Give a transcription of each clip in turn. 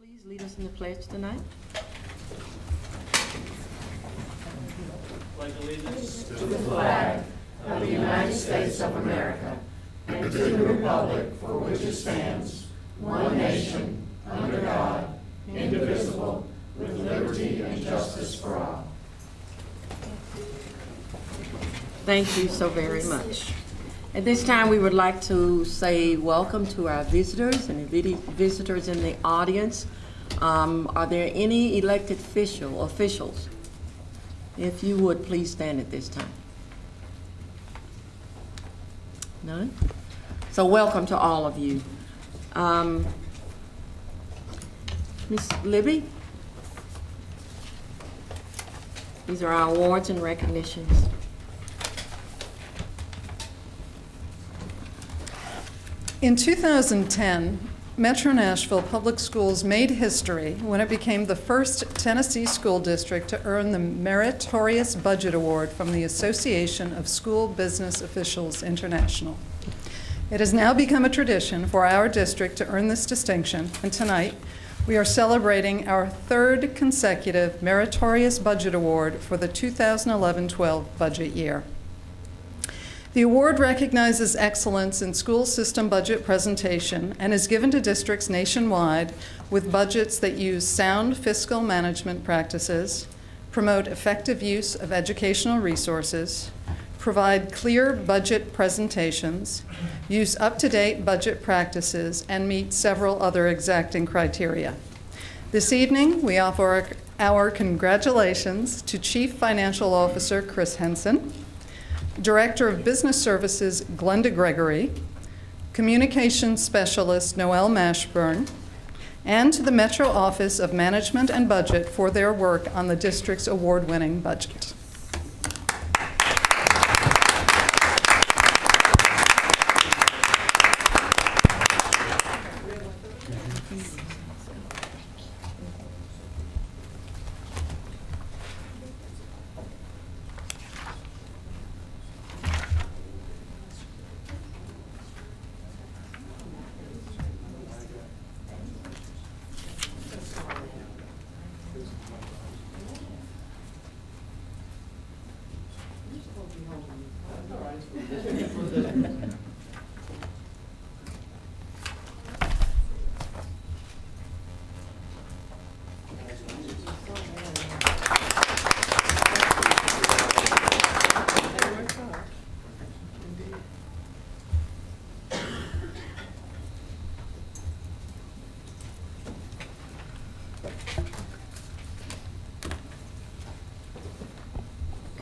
Please lead us in the pledge tonight. Pledge allegiance to the flag of the United States of America and to the republic for which it stands, one nation, under God, indivisible, with liberty and justice for all. Thank you so very much. At this time, we would like to say welcome to our visitors and visitors in the audience. Are there any elected officials? If you would, please stand at this time. None? So welcome to all of you. Ms. Libby? These are our awards and recognitions. In 2010, Metro Nashville Public Schools made history when it became the first Tennessee school district to earn the Meritorious Budget Award from the Association of School Business Officials International. It has now become a tradition for our district to earn this distinction, and tonight we are celebrating our third consecutive Meritorious Budget Award for the 2011-12 budget year. The award recognizes excellence in school system budget presentation and is given to districts nationwide with budgets that use sound fiscal management practices, promote effective use of educational resources, provide clear budget presentations, use up-to-date budget practices, and meet several other exacting criteria. This evening, we offer our congratulations to Chief Financial Officer Chris Henson, Director of Business Services Glenda Gregory, Communications Specialist Noelle Mashburn, and to the Metro Office of Management and Budget for their work on the district's award-winning budget.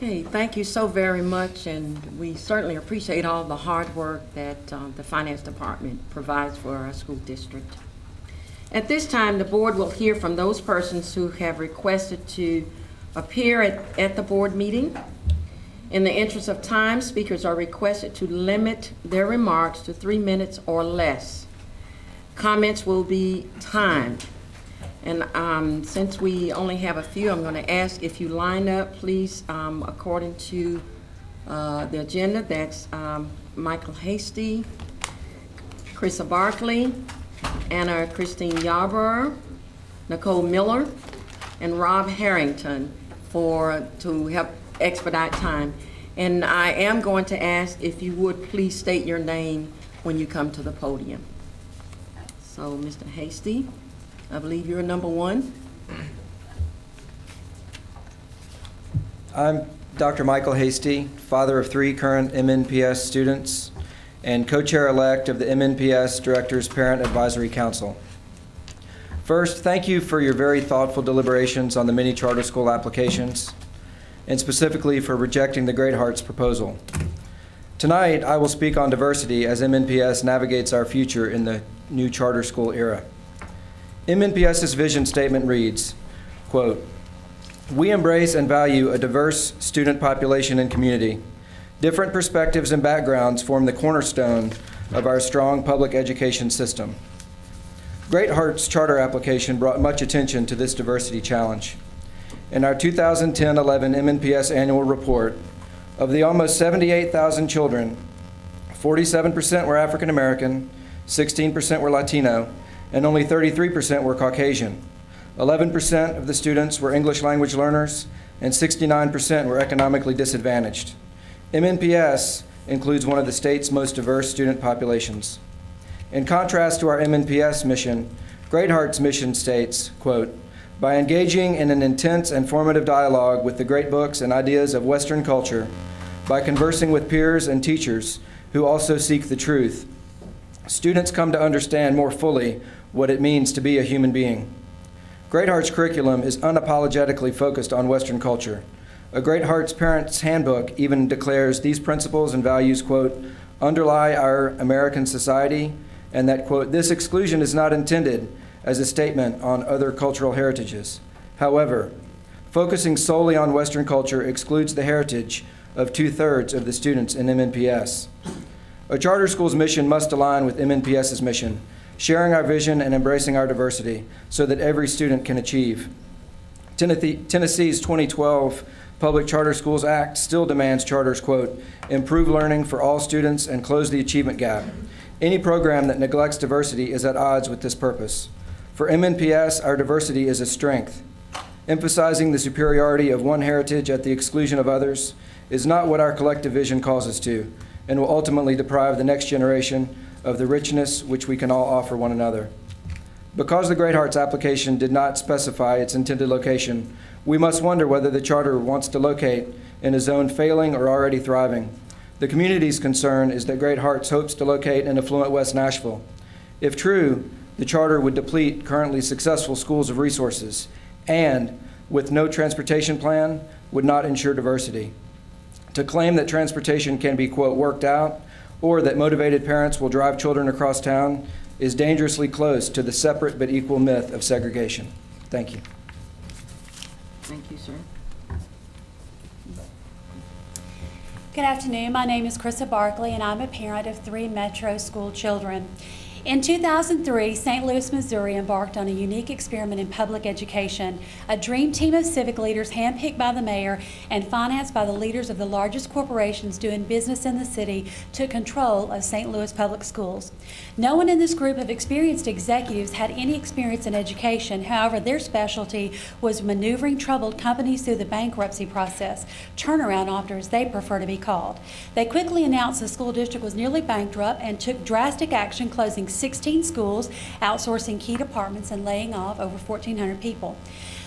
Okay, thank you so very much, and we certainly appreciate all the hard work that the Finance Department provides for our school district. At this time, the board will hear from those persons who have requested to appear at the board meeting. In the interest of time, speakers are requested to limit their remarks to 3 minutes or less. Comments will be timed. And since we only have a few, I'm going to ask if you line up, please, according to the agenda. That's Michael Hasty, Chrissa Barkley, Anna Christine Yarborough, Nicole Miller, and Rob Harrington to help expedite time. And I am going to ask if you would please state your name when you come to the podium. So, Mr. Hasty, I believe you're number one. I'm Dr. Michael Hasty, father of 3 current MNPS students and co-chair-elect of the MNPS Directors Parent Advisory Council. First, thank you for your very thoughtful deliberations on the mini charter school applications, and specifically for rejecting the Great Hearts proposal. Tonight, I will speak on diversity as MNPS navigates our future in the new charter school era. MNPS's vision statement reads, quote, "We embrace and value a diverse student population and community. Different perspectives and backgrounds form the cornerstone of our strong public education system." Great Hearts charter application brought much attention to this diversity challenge. In our 2010-11 MNPS annual report, of the almost 78,000 children, 47% were African American, 16% were Latino, and only 33% were Caucasian. 11% of the students were English language learners, and 69% were economically disadvantaged. MNPS includes one of the state's most diverse student populations. In contrast to our MNPS mission, Great Heart's mission states, quote, "By engaging in an intense and formative dialogue with the great books and ideas of Western culture, by conversing with peers and teachers who also seek the truth, students come to understand more fully what it means to be a human being." Great Heart's curriculum is unapologetically focused on Western culture. A Great Heart's Parents Handbook even declares these principles and values, quote, "underlie our American society," and that, quote, "this exclusion is not intended as a statement on other cultural heritages. However, focusing solely on Western culture excludes the heritage of 2/3 of the students in MNPS. A charter school's mission must align with MNPS's mission, sharing our vision and embracing our diversity so that every student can achieve. Tennessee's 2012 Public Charter Schools Act still demands charters, quote, "improve learning for all students and close the achievement gap. Any program that neglects diversity is at odds with this purpose. For MNPS, our diversity is a strength. Emphasizing the superiority of one heritage at the exclusion of others is not what our collective vision calls us to, and will ultimately deprive the next generation of the richness which we can all offer one another." Because the Great Hearts application did not specify its intended location, we must wonder whether the charter wants to locate in a zone failing or already thriving. The community's concern is that Great Hearts hopes to locate in affluent West Nashville. If true, the charter would deplete currently successful schools of resources and, with no transportation plan, would not ensure diversity. To claim that transportation can be, quote, "worked out," or that motivated parents will drive children across town is dangerously close to the separate but equal myth of segregation. Thank you. Thank you, sir. Good afternoon. My name is Krista Barkley, and I'm a parent of 3 Metro school children. In 2003, St. Louis, Missouri embarked on a unique experiment in public education. A dream team of civic leaders handpicked by the mayor and financed by the leaders of the largest corporations doing business in the city took control of St. Louis public schools. No one in this group of experienced executives had any experience in education. However, their specialty was maneuvering troubled companies through the bankruptcy process, turnaround offers they prefer to be called. They quickly announced the school district was nearly bankrupt and took drastic action, closing 16 schools, outsourcing key departments, and laying off over 1,400 people.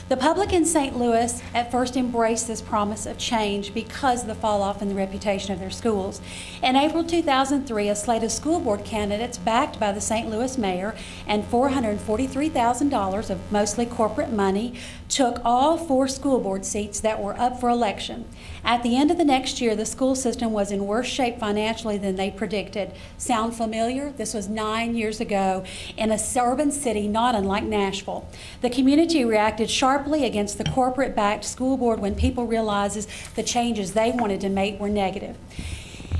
The public in St. Louis at first embraced this promise of change because of the fall off in the reputation of their schools. In April 2003, a slate of school board candidates backed by the St. Louis mayor and $443,000 of mostly corporate money took all 4 school board seats that were up for election. At the end of the next year, the school system was in worse shape financially than they predicted. Sound familiar? This was 9 years ago in a urban city not unlike Nashville. The community reacted sharply against the corporate-backed school board when people realized the changes they wanted to make were negative.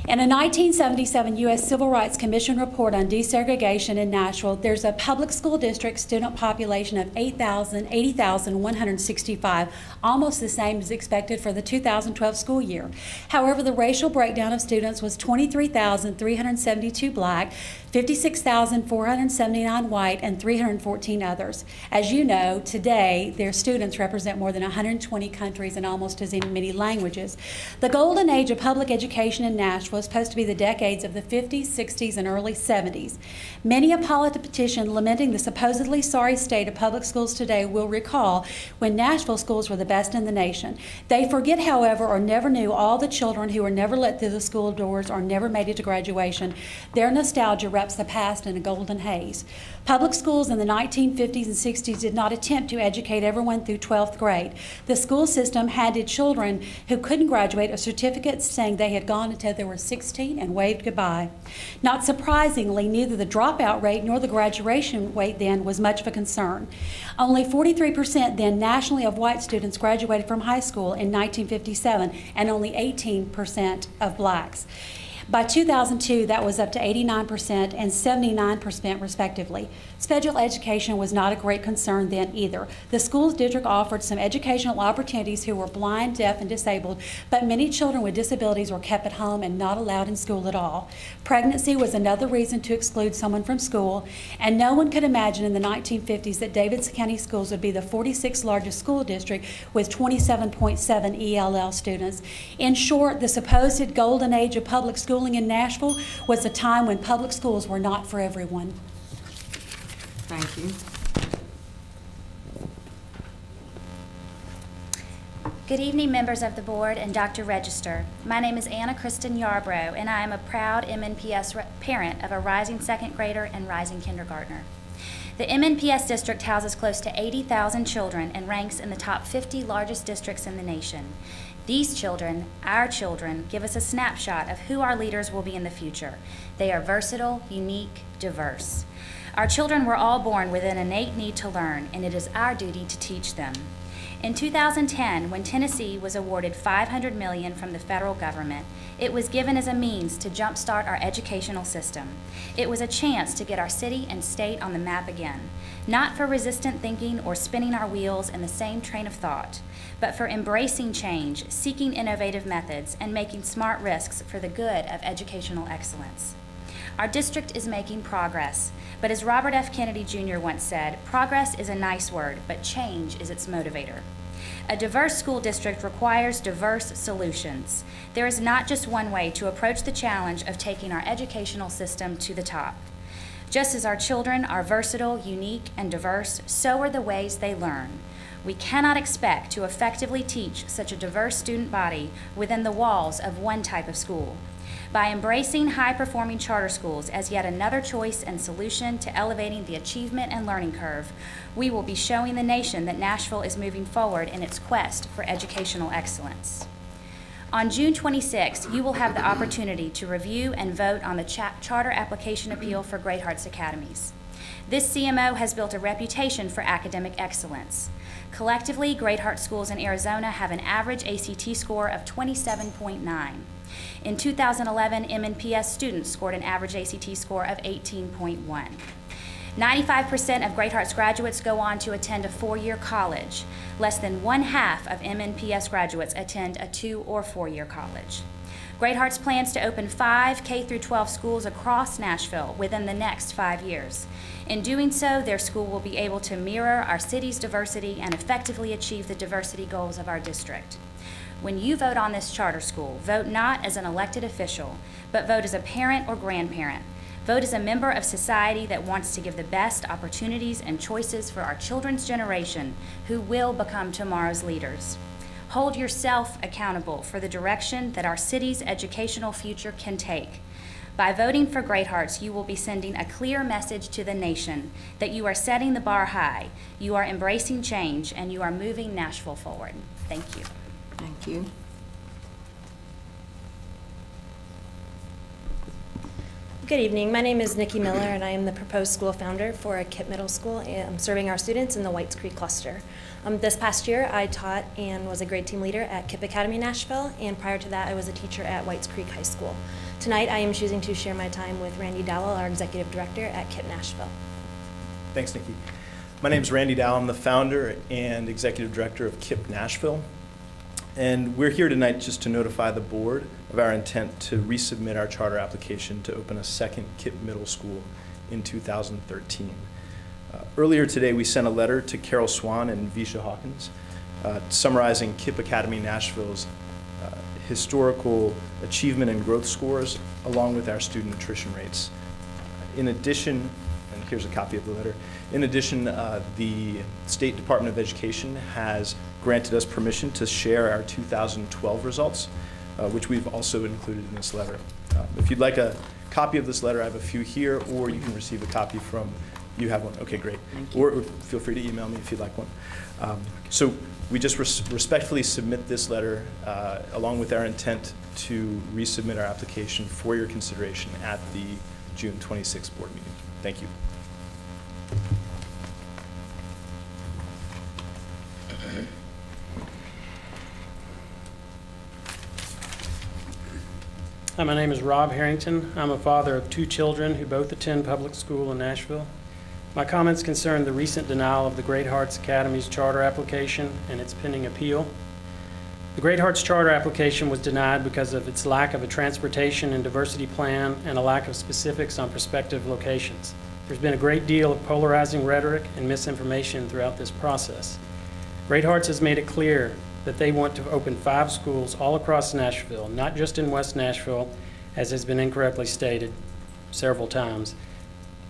In a 1977 U.S. Civil Rights Commission report on desegregation in Nashville, there's a public school district student population of 80,165, almost the same as expected for the 2012 school year. However, the racial breakdown of students was 23,372 black, 56,479 white, and 314 others. As you know, today, their students represent more than 120 countries and almost as many languages. The golden age of public education in Nashville was supposed to be the decades of the 50s, 60s, and early 70s. Many a politician lamenting the supposedly sorry state of public schools today will recall when Nashville schools were the best in the nation. They forget, however, or never knew all the children who were never let through the school doors or never made it to graduation. Their nostalgia wraps the past in a golden haze. Public schools in the 1950s and 60s did not attempt to educate everyone through 12th grade. The school system handed children who couldn't graduate a certificate saying they had gone until they were 16 and waved goodbye. Not surprisingly, neither the dropout rate nor the graduation rate then was much of a concern. Only 43% then nationally of white students graduated from high school in 1957 and only 18% of blacks. By 2002, that was up to 89% and 79% respectively. Special education was not a great concern then either. The school district offered some educational opportunities who were blind, deaf, and disabled, but many children with disabilities were kept at home and not allowed in school at all. Pregnancy was another reason to exclude someone from school, and no one could imagine in the 1950s that Davidson County Schools would be the 46th largest school district with 27.7 ELL students. In short, the supposed golden age of public schooling in Nashville was a time when public schools were not for everyone. Thank you. Good evening, members of the board and Dr. Register. My name is Anna Kristen Yarbrough, and I am a proud MNPS parent of a rising second grader and rising kindergartner. The MNPS district houses close to 80,000 children and ranks in the top 50 largest districts in the nation. These children, our children, give us a snapshot of who our leaders will be in the future. They are versatile, unique, diverse. Our children were all born with an innate need to learn, and it is our duty to teach them. In 2010, when Tennessee was awarded $500 million from the federal government, it was given as a means to jumpstart our educational system. It was a chance to get our city and state on the map again, not for resistant thinking or spinning our wheels in the same train of thought, but for embracing change, seeking innovative methods, and making smart risks for the good of educational excellence. Our district is making progress, but as Robert F. Kennedy Jr. once said, progress is a nice word, but change is its motivator. A diverse school district requires diverse solutions. There is not just one way to approach the challenge of taking our educational system to the top. Just as our children are versatile, unique, and diverse, so are the ways they learn. We cannot expect to effectively teach such a diverse student body within the walls of one type of school. By embracing high-performing charter schools as yet another choice and solution to elevating the achievement and learning curve, we will be showing the nation that Nashville is moving forward in its quest for educational excellence. On June 26, you will have the opportunity to review and vote on the charter application appeal for Great Hearts Academies. This CMO has built a reputation for academic excellence. Collectively, Great Hearts schools in Arizona have an average ACT score of 27.9. In 2011, MNPS students scored an average ACT score of 18.1. 95% of Great Hearts graduates go on to attend a four-year college. Less than one-half of MNPS graduates attend a 2- or 4-year college. Great Hearts plans to open 5 K-12 schools across Nashville within the next 5 years. In doing so, their school will be able to mirror our city's diversity and effectively achieve the diversity goals of our district. When you vote on this charter school, vote not as an elected official, but vote as a parent or grandparent. Vote as a member of society that wants to give the best opportunities and choices for our children's generation who will become tomorrow's leaders. Hold yourself accountable for the direction that our city's educational future can take. By voting for Great Hearts, you will be sending a clear message to the nation that you are setting the bar high, you are embracing change, and you are moving Nashville forward. Thank you. Thank you. Good evening. My name is Nikki Miller, and I am the proposed school founder for KIPP Middle School. I'm serving our students in the Whites Creek cluster. This past year, I taught and was a grade team leader at KIPP Academy Nashville, and prior to that, I was a teacher at Whites Creek High School. Tonight, I am choosing to share my time with Randy Dowell, our executive director at KIPP Nashville. Thanks, Nikki. My name is Randy Dowell. I'm the founder and executive director of KIPP Nashville. And we're here tonight just to notify the board of our intent to resubmit our charter application to open a second KIPP Middle School in 2013. Earlier today, we sent a letter to Carol Swan and Visha Hawkins summarizing KIPP Academy Nashville's historical achievement and growth scores, along with our student attrition rates. In addition, and here's a copy of the letter, in addition, the State Department of Education has granted us permission to share our 2012 results, which we've also included in this letter. If you'd like a copy of this letter, I have a few here, or you can receive a copy from, you have one, okay, great. Or feel free to email me if you'd like one. So we just respectfully submit this letter along with our intent to resubmit our application for your consideration at the June 26th board meeting. Thank you. Hi, my name is Rob Harrington. I'm a father of 2 children who both attend public school in Nashville. My comments concern the recent denial of the Great Hearts Academy's charter application and its pending appeal. The Great Hearts charter application was denied because of its lack of a transportation and diversity plan and a lack of specifics on prospective locations. There's been a great deal of polarizing rhetoric and misinformation throughout this process. Great Hearts has made it clear that they want to open 5 schools all across Nashville, not just in West Nashville, as has been incorrectly stated several times.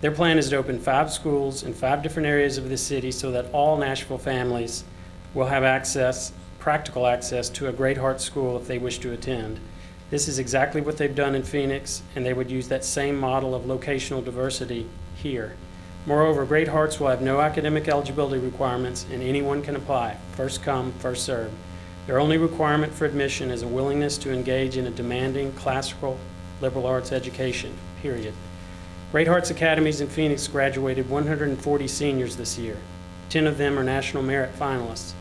Their plan is to open 5 schools in 5 different areas of the city so that all Nashville families will have practical access to a Great Hearts school if they wish to attend. This is exactly what they've done in Phoenix, and they would use that same model of locational diversity here. Moreover, Great Hearts will have no academic eligibility requirements, and anyone can apply. First come, first served. Their only requirement for admission is a willingness to engage in a demanding classical liberal arts education, period. Great Hearts Academies in Phoenix graduated 140 seniors this year. 10 of them are National Merit finalists.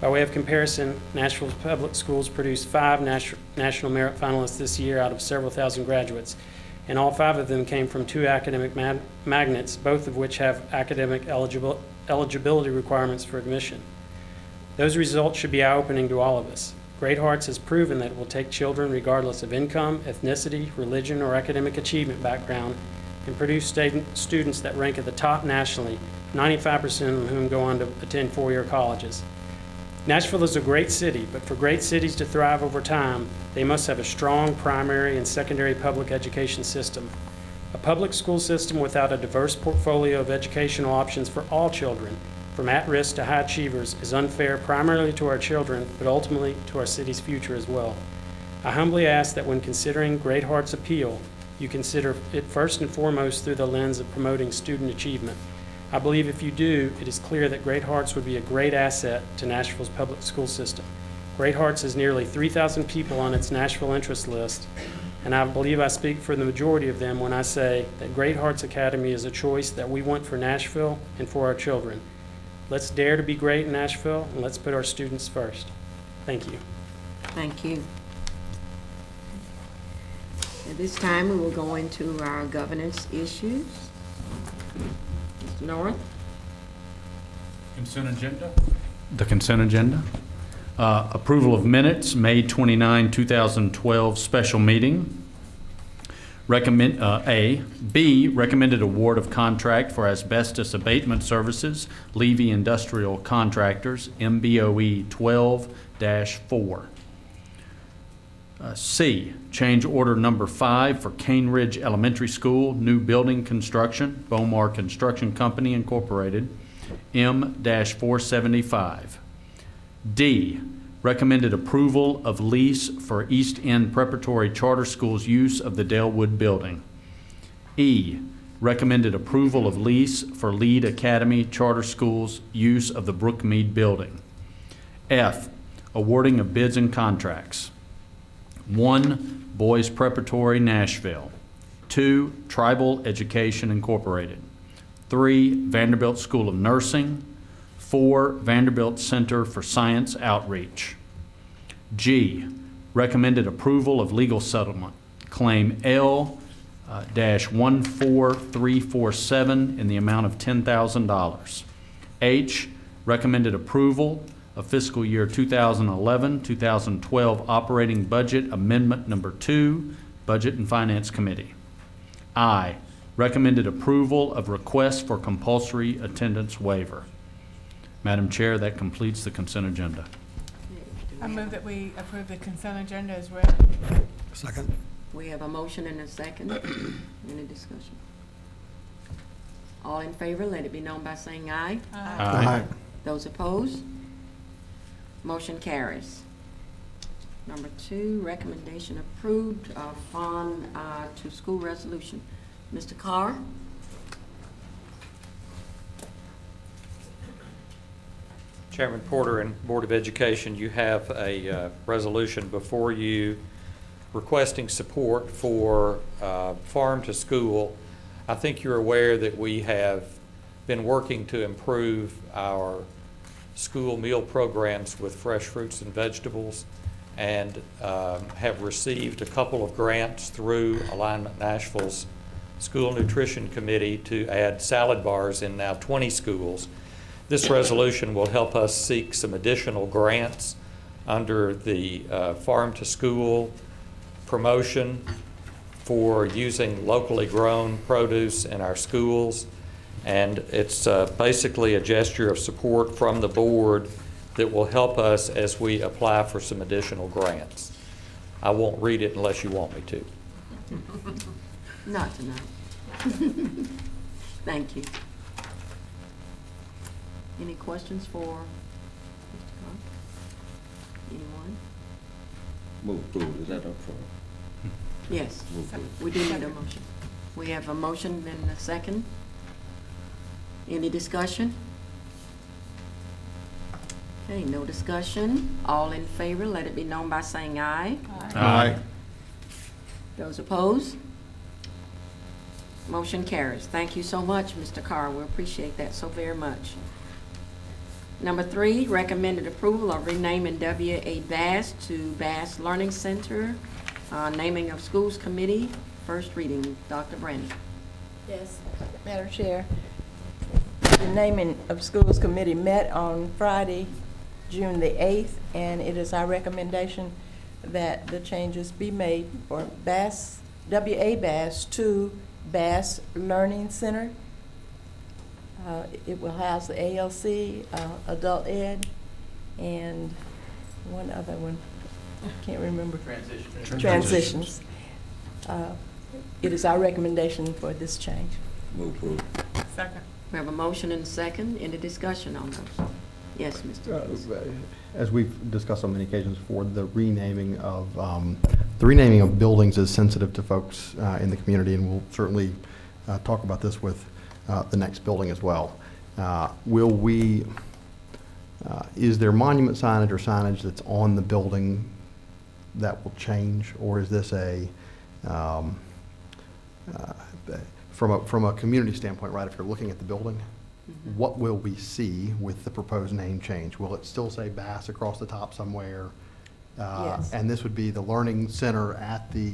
By way of comparison, Nashville's public schools produced 5 National Merit finalists this year out of several thousand graduates, and all 5 of them came from 2 academic magnets, both of which have academic eligibility requirements for admission. Those results should be eye-opening to all of us. Great Hearts has proven that it will take children regardless of income, ethnicity, religion, or academic achievement background and produce students that rank at the top nationally, 95% of whom go on to attend 4-year colleges. Nashville is a great city, but for great cities to thrive over time, they must have a strong primary and secondary public education system. A public school system without a diverse portfolio of educational options for all children, from at-risk to high achievers, is unfair primarily to our children, but ultimately to our city's future as well. I humbly ask that when considering Great Hearts' appeal, you consider it first and foremost through the lens of promoting student achievement. I believe if you do, it is clear that Great Hearts would be a great asset to Nashville's public school system. Great Hearts has nearly 3,000 people on its Nashville interest list, and I believe I speak for the majority of them when I say that Great Hearts Academy is a choice that we want for Nashville and for our children. Let's dare to be great in Nashville, and let's put our students first. Thank you. Thank you. At this time, we will go into our governance issues. Mr. North? Consent agenda. The consent agenda. Approval of minutes, May 29, 2012 special meeting. B, recommended award of contract for asbestos abatement services, Levy Industrial Contractors, MBOE 12-4. C, change order number 5 for Cane Ridge Elementary School, new building construction, Bomar Construction Company Incorporated, M-475. D, recommended approval of lease for East End Preparatory Charter School's use of the Dalewood building. E, recommended approval of lease for Lead Academy Charter School's use of the Brookmead building. F, awarding of bids and contracts. 1, Boys Preparatory Nashville. 2, Tribal Education Incorporated. 3, Vanderbilt School of Nursing. 4, Vanderbilt Center for Science Outreach. G, recommended approval of legal settlement, claim L-14347 in the amount of $10,000. H, recommended approval of fiscal year 2011-2012 operating budget amendment number 2, Budget and Finance Committee. I, recommended approval of request for compulsory attendance waiver. Madam Chair, that completes the consent agenda. I move that we approve the consent agenda as read. Second. We have a motion and a second. Any discussion? All in favor, let it be known by saying aye. Aye. Those opposed? Motion carries. Number 2, recommendation approved on to school resolution. Mr. Carr? Chairman Porter and Board of Education, you have a resolution before you requesting support for Farm to School. I think you're aware that we have been working to improve our school meal programs with fresh fruits and vegetables, and have received a couple of grants through Alignment Nashville's School Nutrition Committee to add salad bars in now 20 schools. This resolution will help us seek some additional grants under the Farm to School promotion for using locally grown produce in our schools. And it's basically a gesture of support from the board that will help us as we apply for some additional grants. I won't read it unless you want me to. Not tonight. Thank you. Any questions for Mr. Carr? Anyone? Move approval, is that up for? Yes, Move approval. we do need a motion. We have a motion and a second. Any discussion? Okay, no discussion. All in favor, let it be known by saying aye. Aye. Those opposed? Motion carries. Thank you so much, Mr. Carr. We appreciate that so very much. Number 3, recommended approval of renaming W.A. Bass to Bass Learning Center, naming of schools committee, first reading. Dr. Brandon. Yes, Madam Chair. The naming of schools committee met on Friday, June the 8th, and it is our recommendation that the changes be made for Bass, W.A. Bass to Bass Learning Center. It will house the ALC, Adult Ed, and one other one, I can't remember. Transitions. It is our recommendation for this change. Move approval. Second. We have a motion and a second. Any discussion on those? Yes, Mr. Davis. As we've discussed on many occasions before, the renaming of buildings is sensitive to folks in the community, and we'll certainly talk about this with the next building as well. Is there monument signage or signage that's on the building that will change, or is this from a community standpoint, right, if you're looking at the building, what will we see with the proposed name change? Will it still say Bass across the top somewhere? Yes. And this would be the learning center at the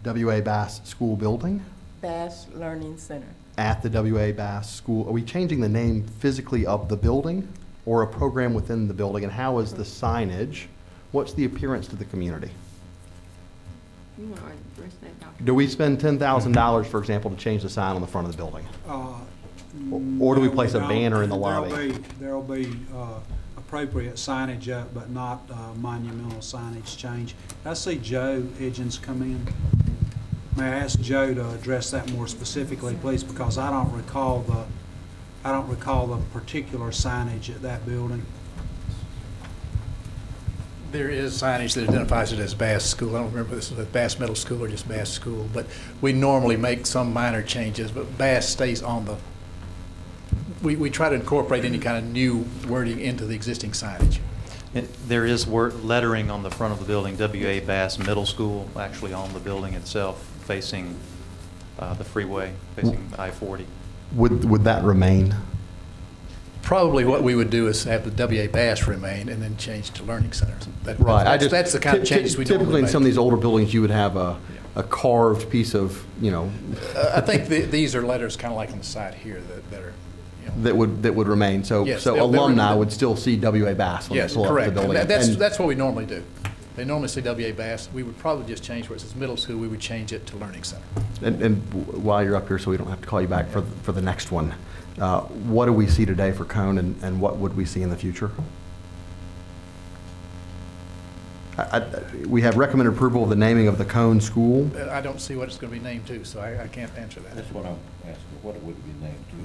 W.A. Bass School building? Bass Learning Center. At the W.A. Bass School. Are we changing the name physically of the building or a program within the building? And how is the signage? What's the appearance to the community? You want to address that, Dr.? Do we spend $10,000, for example, to change the sign on the front of the building? Or do we place a banner in the lobby? There'll be appropriate signage up, but not monumental signage change. I see Joe Hitchens come in. May I ask Joe to address that more specifically, please, because I don't recall the particular signage at that building. There is signage that identifies it as Bass School. I don't remember if this is Bass Middle School or just Bass School, but we normally make some minor changes, but Bass stays on the, we try to incorporate any kind of new wording into the existing signage. There is lettering on the front of the building, W.A. Bass Middle School, actually on the building itself, facing the freeway, facing I-40. Would that remain? Probably what we would do is have the W.A. Bass remain and then change to learning centers. Right. That's the kind of changes we normally typically make. In some of these older buildings, you would have a carved piece of, I think these are letters kind of like on the side here that are, that would remain. So Yes, so they'll alumni remain. would still see W.A. Bass when yes, they pull up correct. the building. And that's what we normally do. They normally say W.A. Bass. We would probably just change where it says middle school, we would change it to learning center. And while you're up here, so we don't have to call you back for the next one, what do we see today for Cone, and what would we see in the future? We have recommended approval of the naming of the Cone School. I don't see what it's going to be named to, so I can't answer that. That's what I'm asking, what would it be named to?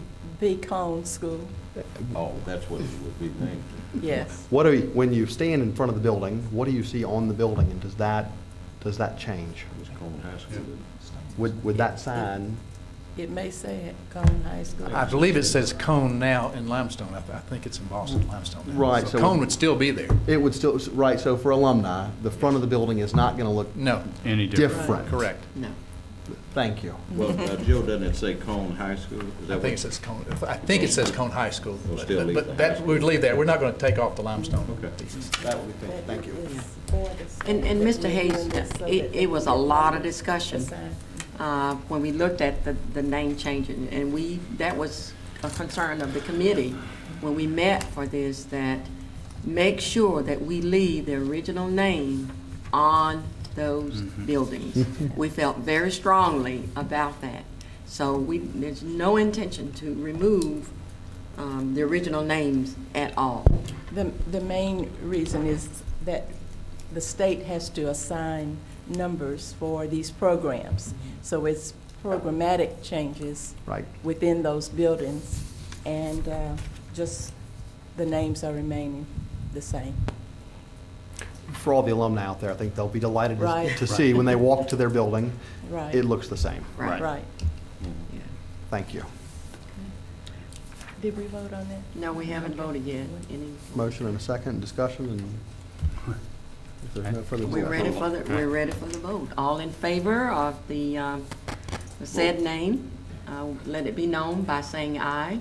B. Cone School. Oh, that's what it would be named to. Yes. When you stand in front of the building, what do you see on the building, and does that change? It's Cone High School. Would that sign? It may say it, Cone High School. I believe it says Cone now in Limestone. I think it's embossed in Limestone now. Right, So so Cone would still be there. It would still, right, so for alumni, the front of the building is not going to look No. Any different? different. Correct. No. Thank you. Well, Joe, doesn't it say Cone High School? Is that I think it says Cone. I think it says Cone High School. We'll still leave the But high that, school. we'd leave that. We're not going to take off the Limestone Okay. pieces. That would be, thank you. And Mr. Hayes, it was a lot of discussion when we looked at the name change, and that was a concern of the committee when we met for this, that make sure that we leave the original name on those buildings. We felt very strongly about that. So there's no intention to remove the original names at all. The main reason is that the state has to assign numbers for these programs. So it's programmatic changes within those buildings, and just the names are remaining the same. For all the alumni out there, I think they'll be delighted Right. to see when they walk to their building, Right. it looks the same. Right. Thank you. Did we vote on that? No, we haven't voted yet. Motion and a second, discussion, and if there's no further We're ready for the vote. All in favor of the said name, let it be known by saying aye.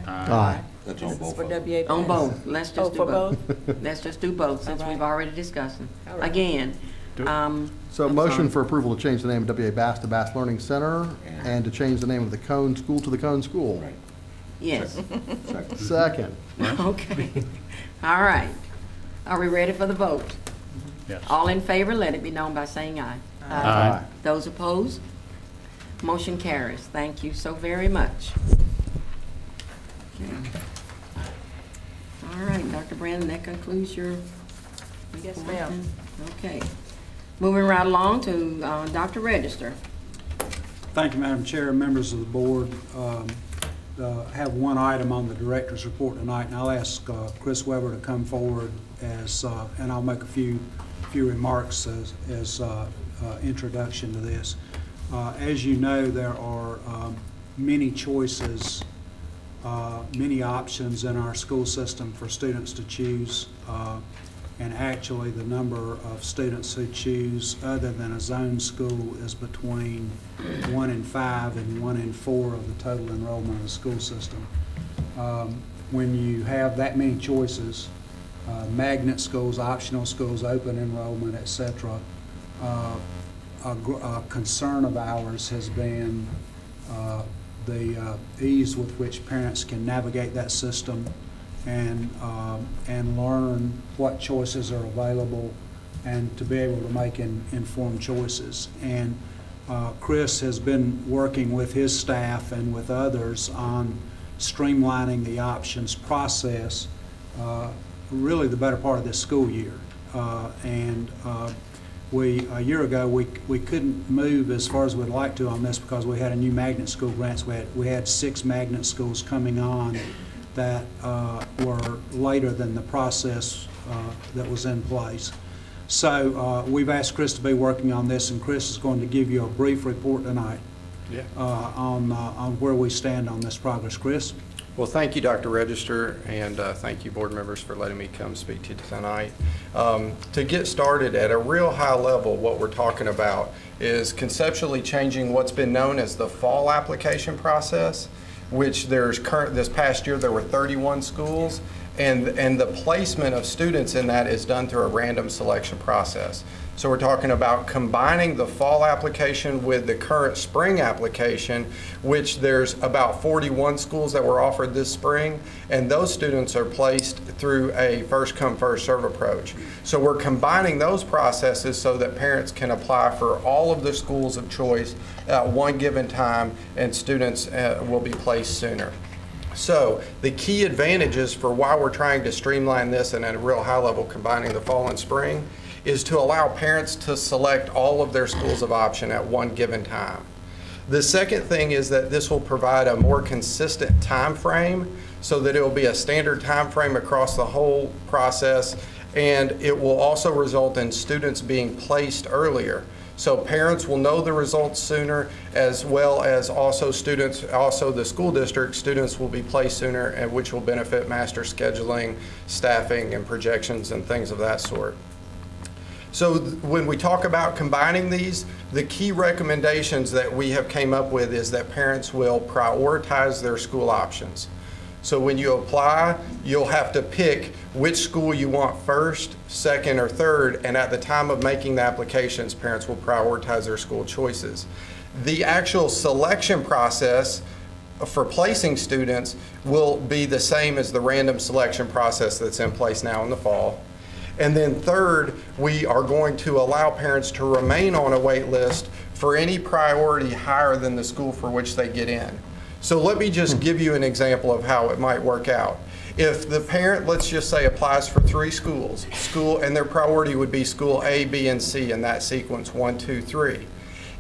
Aye. That's This on is both for of them. WA. On both. Let's just do for both. Let's just do both, since All right. we've already discussed them. All right. Again, So I'm motion sorry. for approval to change the name of WA Bass to Bass Learning Center, and to change the name of the Cone School to the Cone School. Yes. Second. Okay. All right. Are we ready for the vote? Yes. All in favor, let it be known by saying aye. Aye. Those opposed? Motion carries. Thank you so very much. Okay. All right, Dr. Brandon, that concludes your Yes, ma'am. Okay. Moving right along to Dr. Register. Thank you, Madam Chair, members of the board. Have one item on the director's report tonight, and I'll ask Chris Weber to come forward and I'll make a few remarks as introduction to this. As you know, there are many choices, many options in our school system for students to choose. And actually, the number of students who choose other than a zone school is between 1 in 5 and 1 in 4 of the total enrollment of the school system. When you have that many choices, magnet schools, optional schools, open enrollment, et cetera, a concern of ours has been the ease with which parents can navigate that system and learn what choices are available, and to be able to make informed choices. And Chris has been working with his staff and with others on streamlining the options process really the better part of this school year. A year ago, we couldn't move as far as we'd like to on this because we had a new magnet school grants. We had 6 magnet schools coming on that were later than the process that was in place. So we've asked Chris to be working on this, and Chris is going to give you a brief report tonight on where we stand on this progress. Chris? Well, thank you, Dr. Register, and thank you, board members, for letting me come speak to you tonight. To get started at a real high level, what we're talking about is conceptually changing what's been known as the fall application process, which this past year there were 31 schools, and the placement of students in that is done through a random selection process. So we're talking about combining the fall application with the current spring application, which there's about 41 schools that were offered this spring, and those students are placed through a first come, first serve approach. So we're combining those processes so that parents can apply for all of the schools of choice at one given time, and students will be placed sooner. So the key advantages for why we're trying to streamline this and at a real high level combining the fall and spring is to allow parents to select all of their schools of option at one given time. The second thing is that this will provide a more consistent time frame so that it will be a standard time frame across the whole process, and it will also result in students being placed earlier. So parents will know the results sooner, as well as also the school district students will be placed sooner, and which will benefit master scheduling, staffing, and projections and things of that sort. So when we talk about combining these, the key recommendations that we have came up with is that parents will prioritize their school options. So when you apply, you'll have to pick which school you want first, second, or third, and at the time of making the applications, parents will prioritize their school choices. The actual selection process for placing students will be the same as the random selection process that's in place now in the fall. And then third, we are going to allow parents to remain on a wait list for any priority higher than the school for which they get in. So let me just give you an example of how it might work out. If the parent, let's just say, applies for 3 schools, and their priority would be school A, B, and C in that sequence, 1, 2, 3.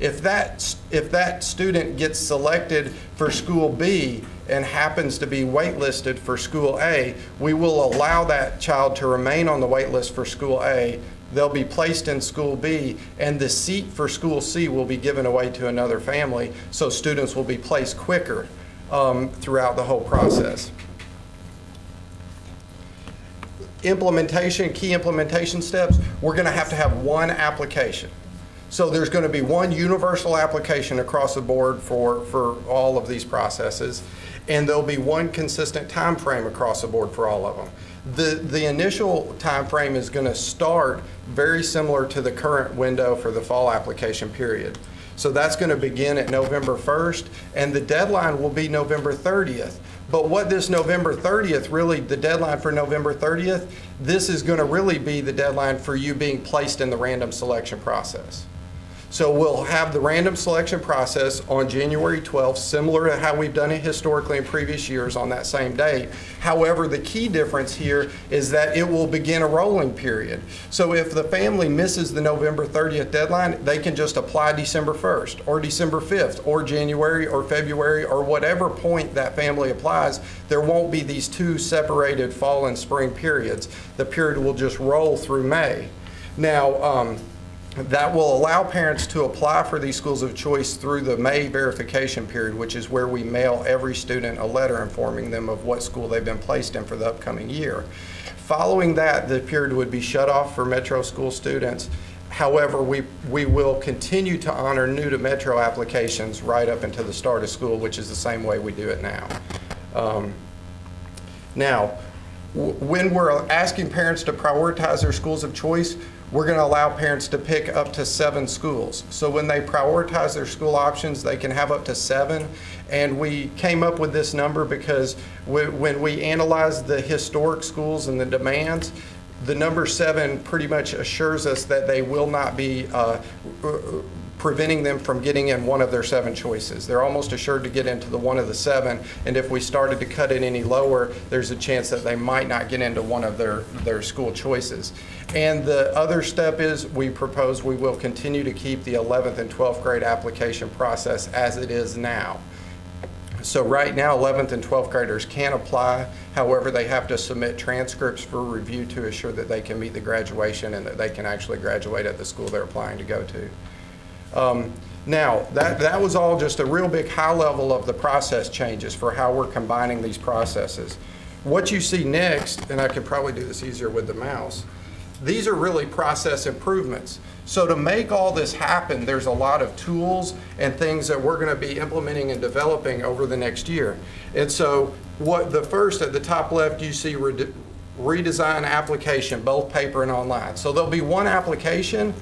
If that student gets selected for school B and happens to be waitlisted for school A, we will allow that child to remain on the wait list for school A. They'll be placed in school B, and the seat for school C will be given away to another family, so students will be placed quicker throughout the whole process. Implementation, key implementation steps, we're going to have one application. So there's going to be one universal application across the board for all of these processes, and there'll be one consistent time frame across the board for all of them. The initial time frame is going to start very similar to the current window for the fall application period. So that's going to begin at November 1st, and the deadline will be November 30th. But what this November 30th, really the deadline for November 30th, this is going to really be the deadline for you being placed in the random selection process. So we'll have the random selection process on January 12th, similar to how we've done it historically in previous years on that same day. However, the key difference here is that it will begin a rolling period. So if the family misses the November 30th deadline, they can just apply December 1st or December 5th or January or February or whatever point that family applies. There won't be these 2 separated fall and spring periods. The period will just roll through May. Now, that will allow parents to apply for these schools of choice through the May verification period, which is where we mail every student a letter informing them of what school they've been placed in for the upcoming year. Following that, the period would be shut off for Metro school students. However, we will continue to honor new to Metro applications right up until the start of school, which is the same way we do it now. When we're asking parents to prioritize their schools of choice, we're going to allow parents to pick up to 7 schools. So when they prioritize their school options, they can have up to 7. And we came up with this number because when we analyzed the historic schools and the demands, the number 7 pretty much assures us that they will not be preventing them from getting in one of their 7 choices. They're almost assured to get into the one of the 7, and if we started to cut it any lower, there's a chance that they might not get into one of their school choices. And the other step is we propose we will continue to keep the 11th and 12th grade application process as it is now. So right now, 11th and 12th graders can apply. However, they have to submit transcripts for review to assure that they can meet the graduation and that they can actually graduate at the school they're applying to go to. Now, that was all just a real big high level of the process changes for how we're combining these processes. What you see next, and I could probably do this easier with the mouse, these are really process improvements. So to make all this happen, there's a lot of tools and things that we're going to be implementing and developing over the next year. And so the first at the top left, you see redesign application, both paper and online. So there'll be one application,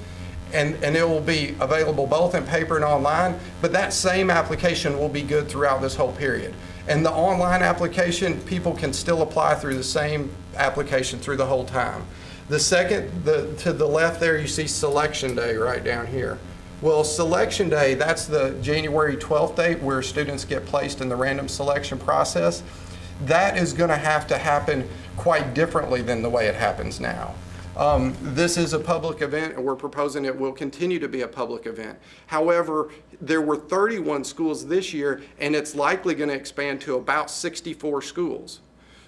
and it will be available both in paper and online, but that same application will be good throughout this whole period. And the online application, people can still apply through the same application through the whole time. The second, to the left there, you see Selection Day right down here. Well, Selection Day, that's the January 12th date where students get placed in the random selection process. That is going to have to happen quite differently than the way it happens now. This is a public event, and we're proposing it will continue to be a public event. However, there were 31 schools this year, and it's likely going to expand to about 64 schools.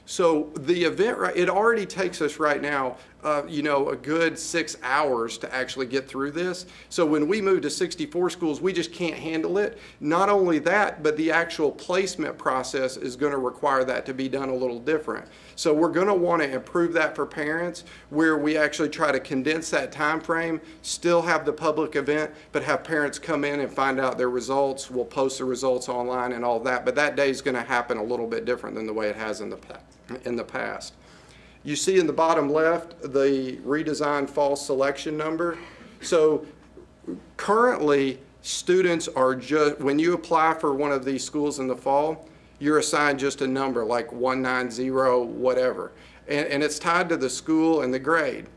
So the event, it already takes us right now, a good 6 hours to actually get through this. So when we move to 64 schools, we just can't handle it. Not only that, but the actual placement process is going to require that to be done a little different. So we're going to want to improve that for parents, where we actually try to condense that time frame, still have the public event, but have parents come in and find out their results. We'll post the results online and all that, but that day is going to happen a little bit different than the way it has in the past. You see in the bottom left the redesigned fall selection number. So currently students are just, when you apply for one of these schools in the fall, you're assigned just a number like 190, whatever. And it's tied to the school and the grade.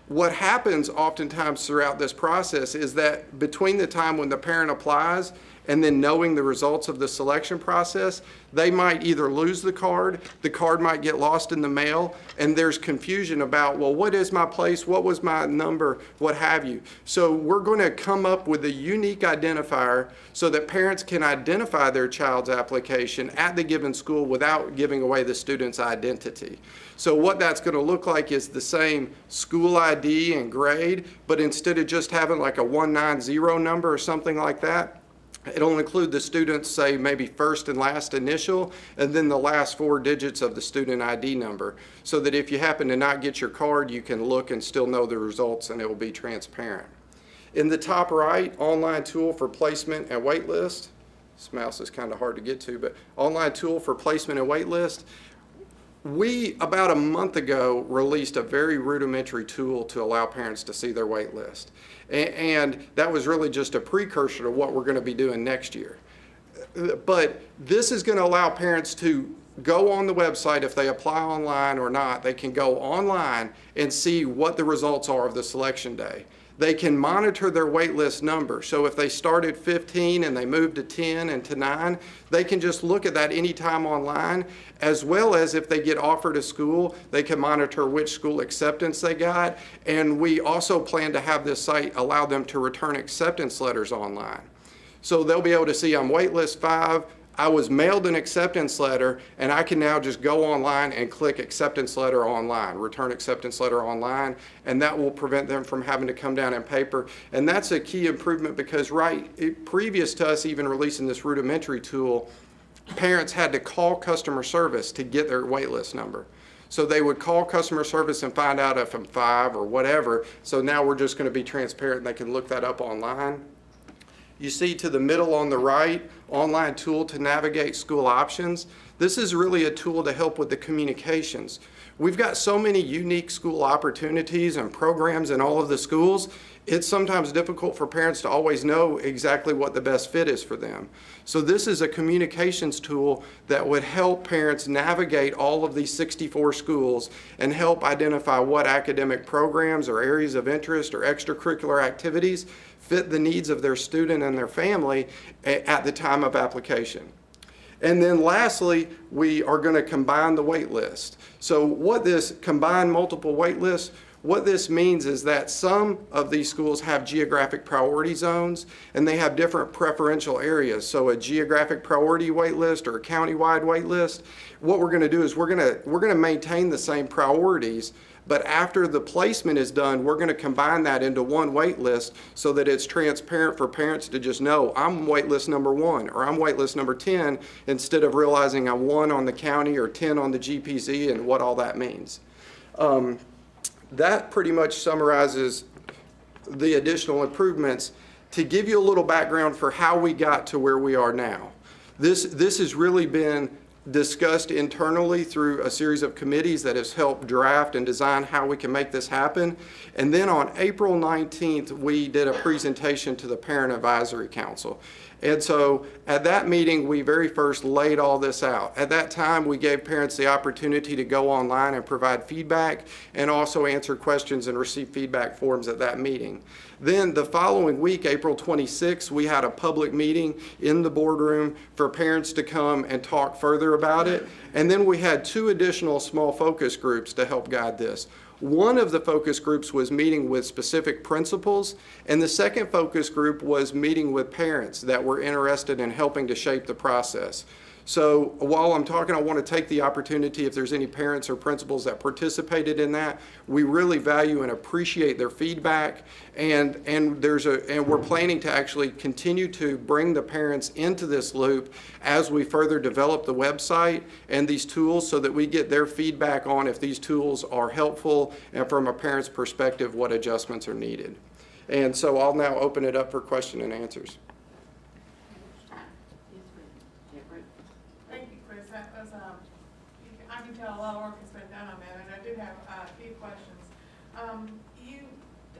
What happens oftentimes throughout this process is that between the time when the parent applies and then knowing the results of the selection process, they might either lose the card might get lost in the mail, and there's confusion about, well, what is my place, what was my number, what have you. So we're going to come up with a unique identifier so that parents can identify their child's application at the given school without giving away the student's identity. So what that's going to look like is the same school ID and grade, but instead of just having like a 190 number or something like that, it'll include the student's, say, maybe first and last initial, and then the last 4 digits of the student ID number, so that if you happen to not get your card, you can look and still know the results, and it will be transparent. In the top right, online tool for placement and wait list. This mouse is kind of hard to get to, but online tool for placement and wait list. We, about a month ago, released a very rudimentary tool to allow parents to see their wait list. And that was really just a precursor to what we're going to be doing next year. But this is going to allow parents to go on the website. If they apply online or not, they can go online and see what the results are of the selection day. They can monitor their wait list number. So if they start at 15 and they move to 10 and to 9, they can just look at that anytime online, as well as if they get offered a school, they can monitor which school acceptance they got. And we also plan to have this site allow them to return acceptance letters online. So they'll be able to see I'm waitlist 5, I was mailed an acceptance letter, and I can now just go online and click acceptance letter online, return acceptance letter online, and that will prevent them from having to come down in paper. And that's a key improvement because previous to us even releasing this rudimentary tool, parents had to call customer service to get their waitlist number. So they would call customer service and find out if I'm 5 or whatever. So now we're just going to be transparent and they can look that up online. You see to the middle on the right, online tool to navigate school options. This is really a tool to help with the communications. We've got so many unique school opportunities and programs in all of the schools. It's sometimes difficult for parents to always know exactly what the best fit is for them. So this is a communications tool that would help parents navigate all of these 64 schools and help identify what academic programs or areas of interest or extracurricular activities fit the needs of their student and their family at the time of application. And then lastly, we are going to combine the wait list. So what this combine multiple wait lists, what this means is that some of these schools have geographic priority zones and they have different preferential areas. So a geographic priority wait list or a county-wide wait list. What we're going to do is we're going to maintain the same priorities, but after the placement is done, we're going to combine that into one wait list so that it's transparent for parents to just know I'm wait list number 1 or I'm wait list number 10 instead of realizing I'm 1 on the county or 10 on the GPZ and what all that means. That pretty much summarizes the additional improvements. To give you a little background for how we got to where we are now. This has really been discussed internally through a series of committees that has helped draft and design how we can make this happen. And then on April 19th, we did a presentation to the Parent Advisory Council. And so at that meeting, we very first laid all this out. At that time, we gave parents the opportunity to go online and provide feedback and also answer questions and receive feedback forms at that meeting. Then the following week, April 26th, we had a public meeting in the boardroom for parents to come and talk further about it. And then we had 2 additional small focus groups to help guide this. One of the focus groups was meeting with specific principals, and the second focus group was meeting with parents that were interested in helping to shape the process. So while I'm talking, I want to take the opportunity, if there's any parents or principals that participated in that, we really value and appreciate their feedback, and we're planning to actually continue to bring the parents into this loop as we further develop the website and these tools so that we get their feedback on if these tools are helpful and from a parent's perspective what adjustments are needed. And so I'll now open it up for question and answers. I can tell a lot of work has been done on that, and I do have a few questions.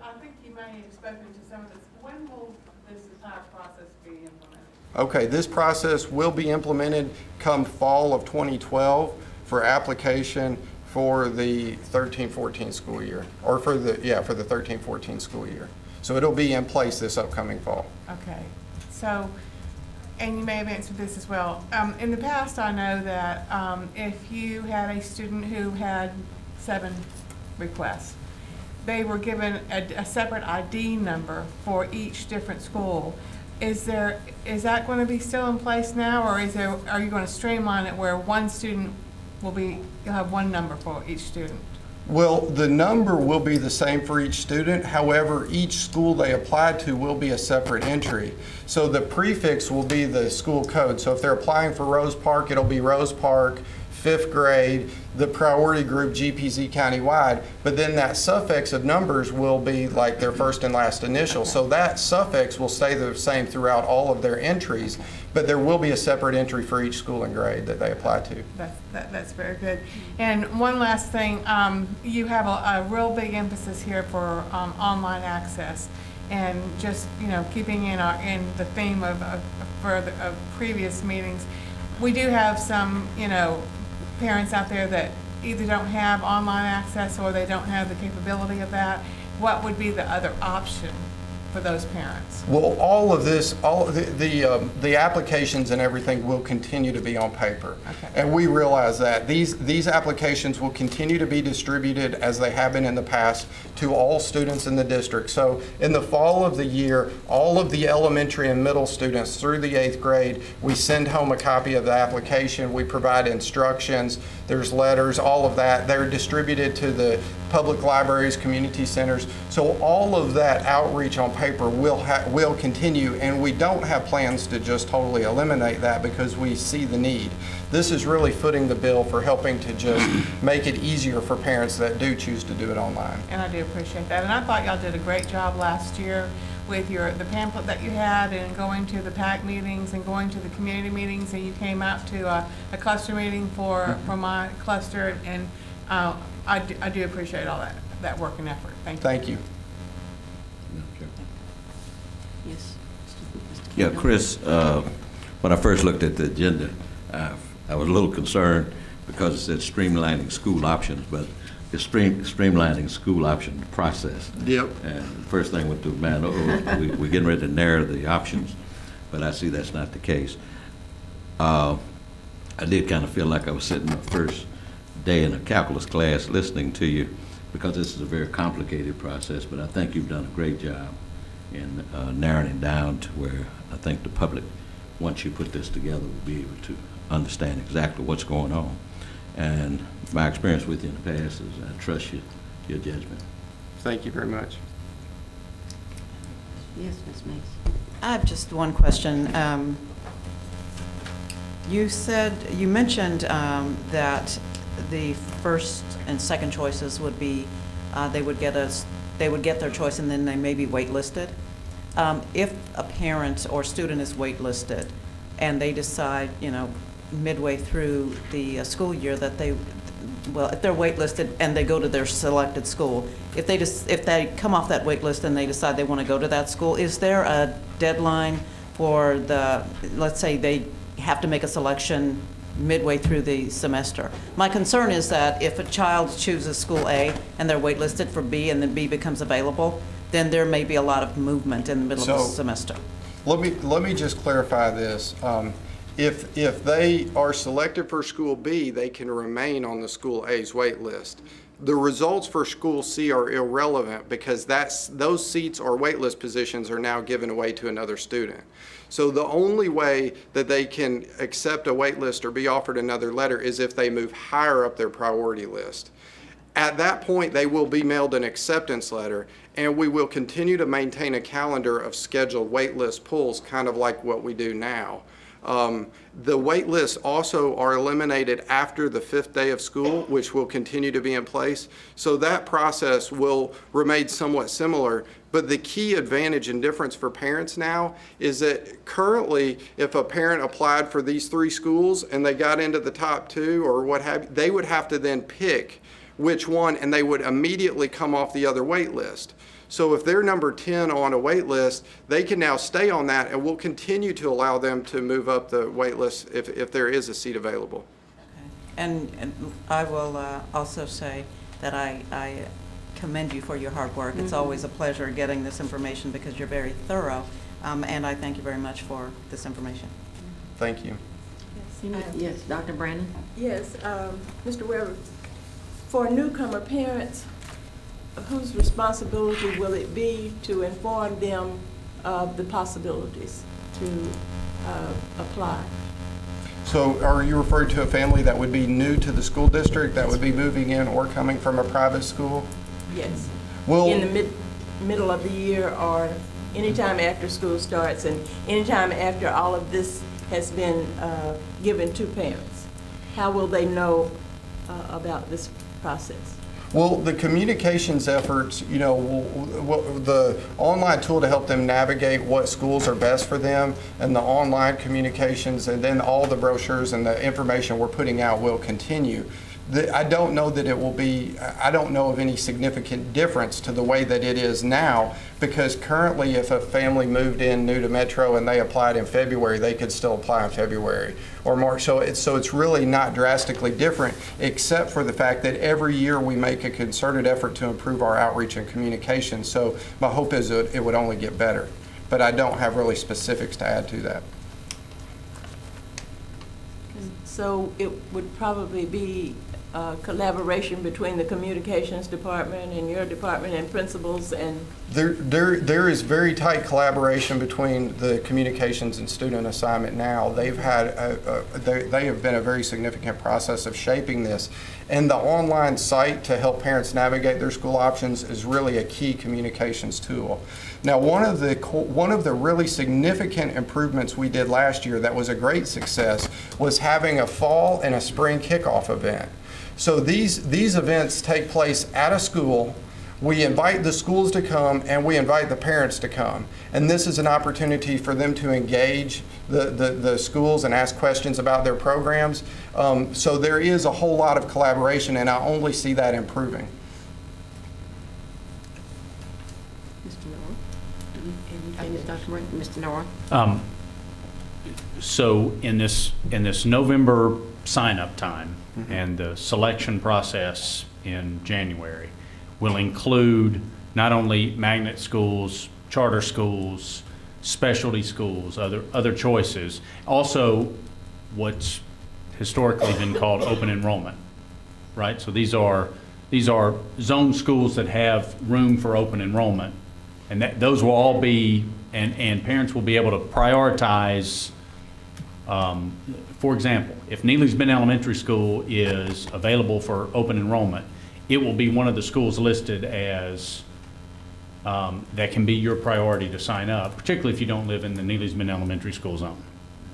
I think you may have spoken to some of this. When will this entire process be implemented? Okay, this process will be implemented come fall of 2012 for application for the 13-14 school year, or for the 13-14 school year. So it'll be in place this upcoming fall. Okay, so, and you may have answered this as well. In the past, I know that if you had a student who had 7 requests, they were given a separate ID number for each different school. Is that going to be still in place now, or are you going to streamline it where one student you'll have one number for each student? Well, the number will be the same for each student. However, each school they apply to will be a separate entry. So the prefix will be the school code. So if they're applying for Rose Park, it'll be Rose Park, 5th grade, the priority group GPZ countywide, but then that suffix of numbers will be like their first and last initial. So that suffix will stay the same throughout all of their entries, but there will be a separate entry for each school and grade that they apply to. That's very good. And one last thing, you have a real big emphasis here for online access, and just keeping in the theme of previous meetings. We do have some parents out there that either don't have online access or they don't have the capability of that. What would be the other option for those parents? Well, all of this, the applications and everything will continue to be on paper. Okay. And we realize that these applications will continue to be distributed as they have been in the past to all students in the district. So in the fall of the year, all of the elementary and middle students through the 8th grade, we send home a copy of the application. We provide instructions. There's letters, all of that. They're distributed to the public libraries, community centers. So all of that outreach on paper will continue, and we don't have plans to just totally eliminate that because we see the need. This is really footing the bill for helping to just make it easier for parents that do choose to do it online. And I do appreciate that. And I thought y'all did a great job last year with the pamphlet that you had, and going to the PAC meetings and going to the community meetings, and you came out to a cluster meeting for my cluster, and I do appreciate all that work and effort. Thank you. Thank you. Yes. Yeah, Chris, when I first looked at the agenda, I was a little concerned because it said streamlining school options, but it's streamlining school option process. Yep. And the first thing went through, man, we're getting ready to narrow the options, but I see that's not the case. I did kind of feel like I was sitting the first day in a calculus class listening to you, because this is a very complicated process, but I think you've done a great job in narrowing it down to where I think the public, once you put this together, will be able to understand exactly what's going on. And my experience with you in the past is I trust your judgment. Thank you very much. Yes, Ms. Mays. I have just one question. You mentioned that the first and second choices would be they would get their choice and then they may be waitlisted. If a parent or student is waitlisted and they decide, midway through the school year that if they're waitlisted and they go to their selected school, if they come off that wait list and they decide they want to go to that school, is there a deadline for let's say they have to make a selection midway through the semester? My concern is that if a child chooses school A and they're waitlisted for B and then B becomes available, then there may be a lot of movement in the middle of the semester. Let me just clarify this. If they are selected for school B, they can remain on the school A's wait list. The results for school C are irrelevant because those seats or wait list positions are now given away to another student. So the only way that they can accept a wait list or be offered another letter is if they move higher up their priority list. At that point, they will be mailed an acceptance letter, and we will continue to maintain a calendar of scheduled wait list pulls, kind of like what we do now. The wait lists also are eliminated after the 5th day of school, which will continue to be in place. So that process will remain somewhat similar. But the key advantage and difference for parents now is that currently, if a parent applied for these 3 schools and they got into the top 2 or what have you, they would have to then pick which one, and they would immediately come off the other wait list. So if they're number 10 on a wait list, they can now stay on that, and we'll continue to allow them to move up the wait list if there is a seat available. And I will also say that I commend you for your hard work. It's always a pleasure getting this information because you're very thorough, and I thank you very much for this information. Thank you. Yes, Dr. Brandon? Yes, Mr. Weber, for newcomer parents, whose responsibility will it be to inform them of the possibilities to apply? So are you referring to a family that would be new to the school district, that would be moving in or coming from a private school? Yes. Well, in the middle of the year or anytime after school starts and anytime after all of this has been given to parents, how will they know about this process? Well, the communications efforts, you know, the online tool to help them navigate what schools are best for them, and the online communications, and then all the brochures and the information we're putting out will continue. I don't know that it will be, I don't know of any significant difference to the way that it is now, because currently if a family moved in new to Metro and they applied in February, they could still apply in February or March. So it's really not drastically different, except for the fact that every year we make a concerted effort to improve our outreach and communication. So my hope is that it would only get better, but I don't have really specifics to add to that. So it would probably be collaboration between the communications department and your department and principals, and there is very tight collaboration between the communications and student assignment now. They've had they have been a very significant process of shaping this, and the online site to help parents navigate their school options is really a key communications tool. Now, one of the really significant improvements we did last year that was a great success was having a fall and a spring kickoff event. So these events take place at a school. We invite the schools to come and we invite the parents to come. And this is an opportunity for them to engage the schools and ask questions about their programs. So there is a whole lot of collaboration, and I only see that improving. Mr. North? So in this November sign-up time and the selection process in January will include not only magnet schools, charter schools, specialty schools, other choices, also what's historically been called open enrollment, right? So these are zone schools that have room for open enrollment, and those will all be, and parents will be able to prioritize. For example, if Neely's Bend Elementary School is available for open enrollment, it will be one of the schools listed as that can be your priority to sign up, particularly if you don't live in the Neely's Bend Elementary School zone.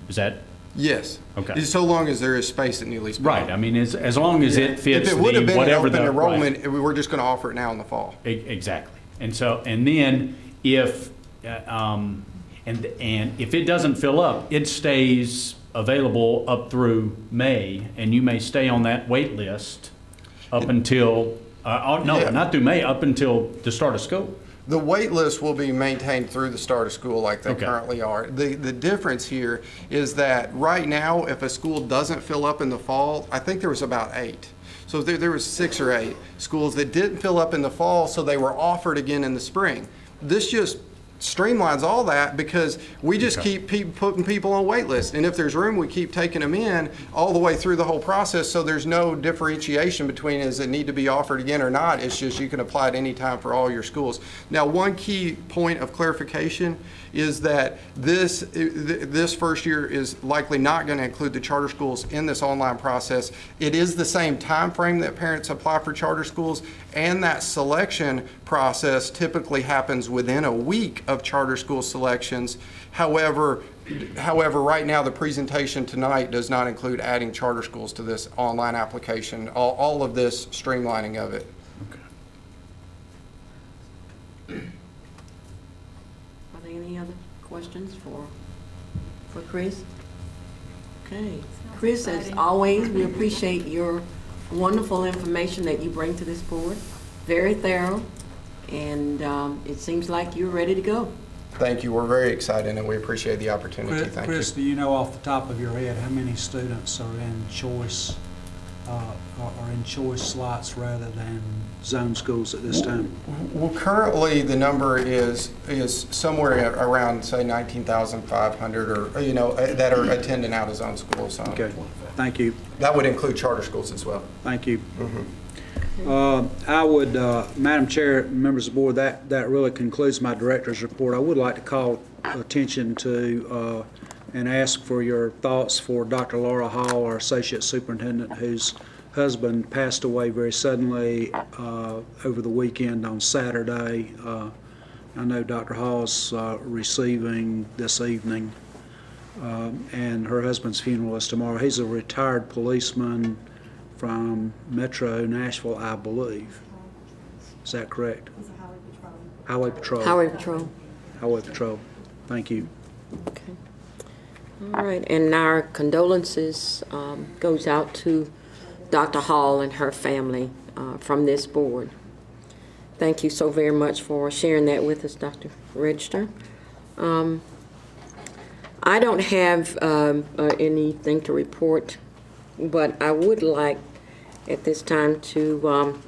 Is that? Yes. Okay. So long as there is space at Neely's Bend. Right. I mean, as long as it fits if it would have been whatever an open the enrollment, right. we're just going to offer it now in the fall. Exactly. And then if and if it doesn't fill up, it stays available up through May, and you may stay on that wait list up until not through May, up until the start of school. The wait list will be maintained through the start of school like they currently are. The difference here is that right now, if a school doesn't fill up in the fall, I think there was about 8. So there was 6 or 8 schools that didn't fill up in the fall, so they were offered again in the spring. This just streamlines all that because we just keep putting people on wait lists, and if there's room, we keep taking them in all the way through the whole process. So there's no differentiation between does it need to be offered again or not. It's just you can apply at any time for all your schools. Now, one key point of clarification is that this first year is likely not going to include the charter schools in this online process. It is the same time frame that parents apply for charter schools, and that selection process typically happens within a week of charter school selections. However, right now the presentation tonight does not include adding charter schools to this online application. All of this streamlining of it. Are there any other questions for Chris? Okay. Chris, as always, we appreciate your wonderful information that you bring to this board. Very thorough, and it seems like you're ready to go. Thank you. We're very excited, and we appreciate the opportunity. Thank Chris, you. do you know off the top of your head how many students are in choice slots rather than zone schools at this time? Well, currently the number is somewhere around, say, 19,500, or that are attending out of zone schools. Okay. Thank you. That would include charter schools as well. Thank you. I would, Madam Chair, members of the board, that really concludes my director's report. I would like to call attention to and ask for your thoughts for Dr. Laura Hall, our Associate Superintendent, whose husband passed away very suddenly over the weekend on Saturday. I know Dr. Hall's receiving this evening, and her husband's funeral is tomorrow. He's a retired policeman from Metro Nashville, I believe. Is that correct? He's a Highway Patrol. Highway Patrol. Highway Patrol. Thank you. Okay. All right, and our condolences goes out to Dr. Hall and her family from this board. Thank you so very much for sharing that with us, Dr. Register. I don't have anything to report, but I would like at this time to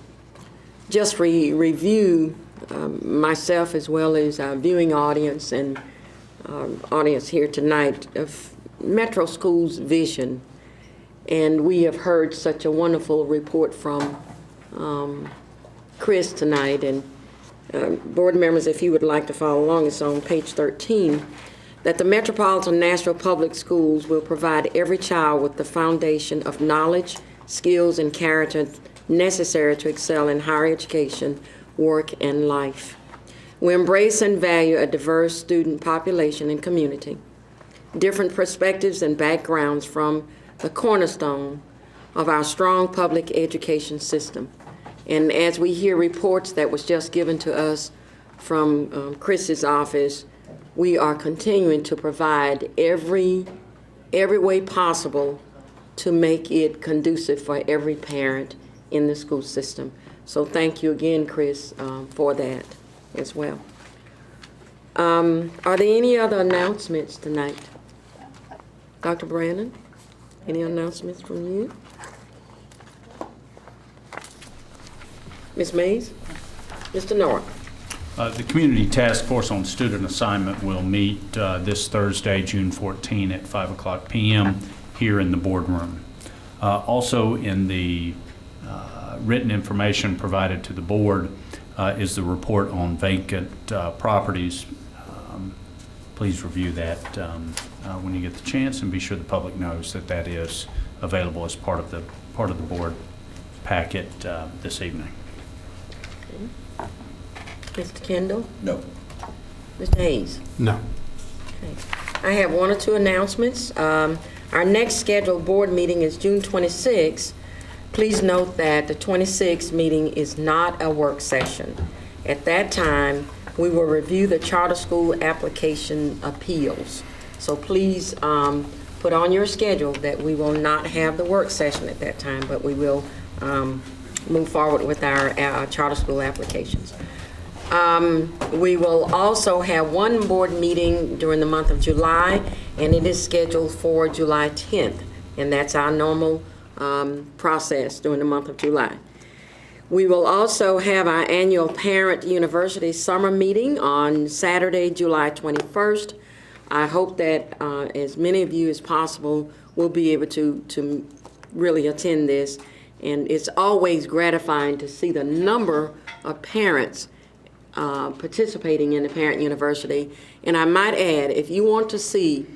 just review myself as well as our viewing audience and audience here tonight of Metro School's vision. And we have heard such a wonderful report from Chris tonight. And board members, if you would like to follow along, it's on page 13, that the Metropolitan Nashville Public Schools will provide every child with the foundation of knowledge, skills, and character necessary to excel in higher education, work, and life. We embrace and value a diverse student population and community, different perspectives and backgrounds from the cornerstone of our strong public education system. And as we hear reports that was just given to us from Chris's office, we are continuing to provide every way possible to make it conducive for every parent in the school system. So thank you again, Chris, for that as well. Are there any other announcements tonight? Dr. Brandon, any announcements from you? Ms. Mays? Mr. North? The Community Task Force on Student Assignment will meet this Thursday, June 14 at 5:00 p.m. here in the boardroom. Also in the written information provided to the board is the report on vacant properties. Please review that when you get the chance, and be sure the public knows that that is available as part of the board packet this evening. Okay. Mr. Kendall? No. Mr. Hayes? No. Okay. I have one or two announcements. Our next scheduled board meeting is June 26th. Please note that the 26th meeting is not a work session. At that time, we will review the charter school application appeals. So please put on your schedule that we will not have the work session at that time, but we will move forward with our charter school applications. We will also have one board meeting during the month of July, and it is scheduled for July 10th, and that's our normal process during the month of July. We will also have our annual Parent University Summer Meeting on Saturday, July 21st. I hope that as many of you as possible will be able to really attend this, and it's always gratifying to see the number of parents participating in the Parent University. And I might add, if you want to see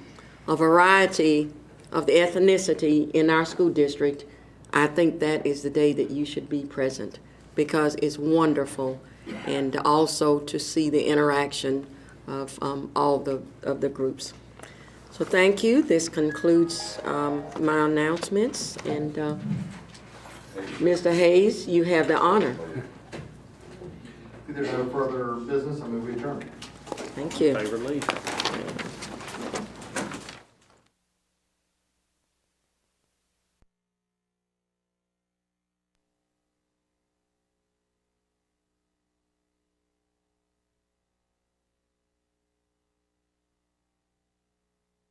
a variety of the ethnicity in our school district, I think that is the day that you should be present, because it's wonderful, and also to see the interaction of all of the groups. So thank you. This concludes my announcements, and Mr. Hayes, you have the honor. If there's no further business, I move we adjourn. Thank you. Favor leave.